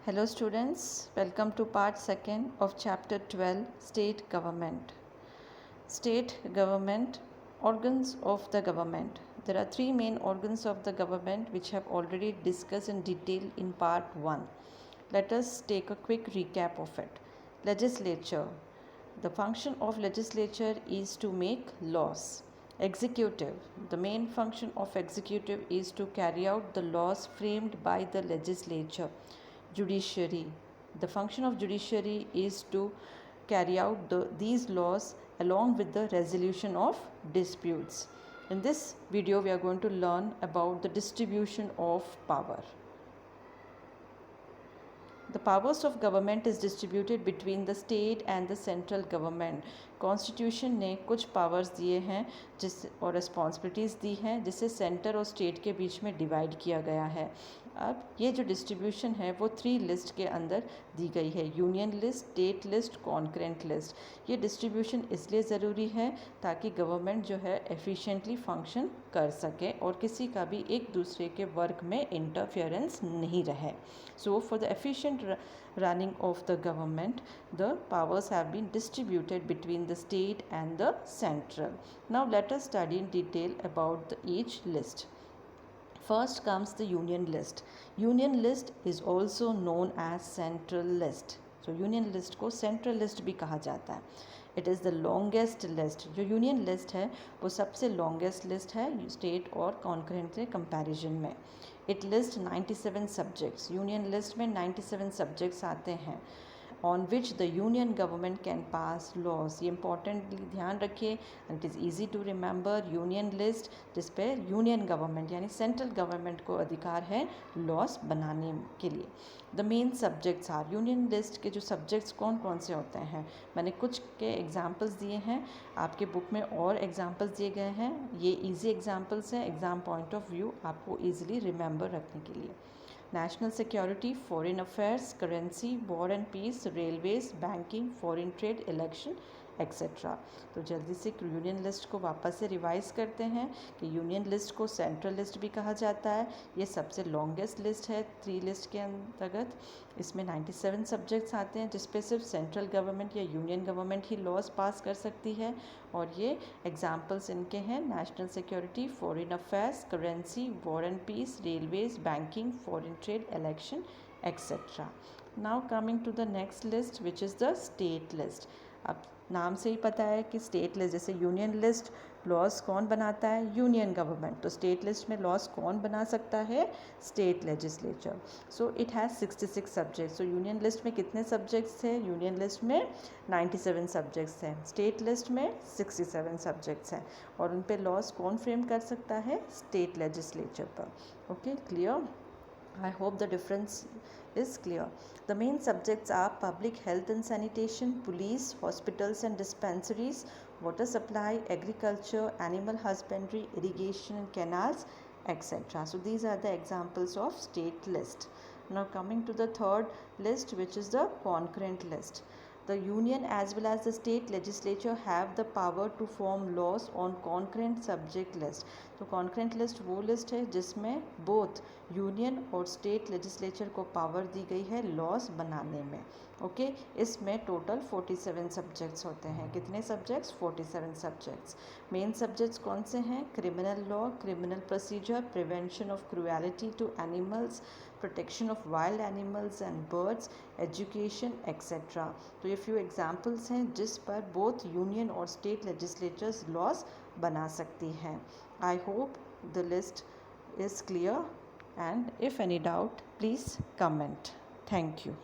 Hello students, welcome to part 2nd of chapter 12, State Government. State government, organs of the government. There are three main organs of the government which have already discussed in detail in part 1. Let us take a quick recap of it. Legislature. The function of legislature is to make laws. Executive. The main function of executive is to carry out the laws framed by the legislature. Judiciary. The function of judiciary is to carry out these laws along with the resolution of disputes. In this video, we are going to learn about the distribution of power. The powers of government is distributed between the state and the central government. Constitution ने कुछ powers दिए हैं और responsibilities दी हैं जिसे centre और state के बीच में डिवाइड किया गया है. अब ये जो डिस्ट्रीब्यूशन है वो 3 लिस्ट के अंदर दी गई है. Union list, state list, concurrent list. ये डिस्ट्रीब्यूशन इसलिए ज़रूरी है ताकि गवर्नमेंट जो है एफिशिएंटली फंक्शन कर सके और किसी का भी एक दूसरे के वर्क में इंटरफेरेंस नहीं रहे. So for the efficient running of the government, the powers have been distributed between the state and the central. Now let us study in detail about each list. First comes the union list. Union list is also known as central list. So union list को central list भी कहा जाता है. It is the longest list. जो union list है वो सबसे longest list है state और concurrent के comparison में. It lists 97 subjects. Union list में 97 subjects आते हैं on which the union government can pass laws. ये importantly ध्यान रखिए and it is easy to remember. Union list जिस पे union government यानी central government को अधिकार है laws बनाने के लिए. The main subjects are union list के जो subjects कौन कौन से होते हैं. मैंने कुछ के examples दिए हैं, आपके बुक में और examples दिए गए हैं. ये easy examples हैं exam point of view आपको easily remember रखने के लिए. National security, foreign affairs, currency, war and peace, railways, banking, foreign trade, election, etcetera. तो जल्दी से यूनियन लिस्ट को वापस से रिवाइज करते हैं कि यूनियन लिस्ट को सेंट्रल लिस्ट भी कहा जाता है. ये सबसे लॉन्गेस्ट लिस्ट है 3 लिस्ट के अंतर्गत. इसमें 97 सब्जेक्ट्स आते हैं जिस पे सिर्फ सेंट्रल गवर्नमेंट या यूनियन गवर्नमेंट ही लॉज पास कर सकती है. और ये एग्जाम्पल्स इनके हैं national security, foreign affairs, currency, war and peace, railways, banking, foreign trade, election etcetera. Now coming to the next list which is the state list. अब नाम से ही पता है कि स्टेट लिस्ट जैसे यूनियन लिस्ट लॉज कौन बनाता है, यूनियन गवर्नमेंट. तो स्टेट लिस्ट में लॉज कौन बना सकता है, state legislature. So it has 66 subjects. So union list में कितने सब्जेक्ट्स थे, यूनियन लिस्ट में 97 सब्जेक्ट्स हैं, स्टेट लिस्ट में 67 सब्जेक्ट्स हैं. और उन पे लॉज कौन फ्रेम कर सकता है, स्टेट लेजिस्लेचर पर. Okay, clear? I hope the difference is clear. The main subjects are public health and sanitation, police, hospitals and dispensaries, water supply, agriculture, animal husbandry, irrigation and canals, etc. So these are the examples of state list. Now coming to the third list, which is the concurrent list. The union as well as the state legislature have the power to form laws on concurrent subject list. तो concurrent list वो list है जिसमें both union और state legislature को power दी गई है laws बनाने में. ओके, इसमें टोटल 47 सब्जेक्ट्स होते हैं. कितने सब्जेक्ट्स, 47 सब्जेक्ट्स. मेन सब्जेक्ट्स कौन से हैं, criminal law, criminal procedure, prevention of cruelty to animals, protection of wild animals and birds, education etcetera. तो ये फ्यू एग्जाम्पल्स हैं जिस पर बोथ यूनियन और स्टेट लेजिस्लेचर्स लॉज बना सकती हैं. I hope the list is clear, and if any doubt please comment. Thank you.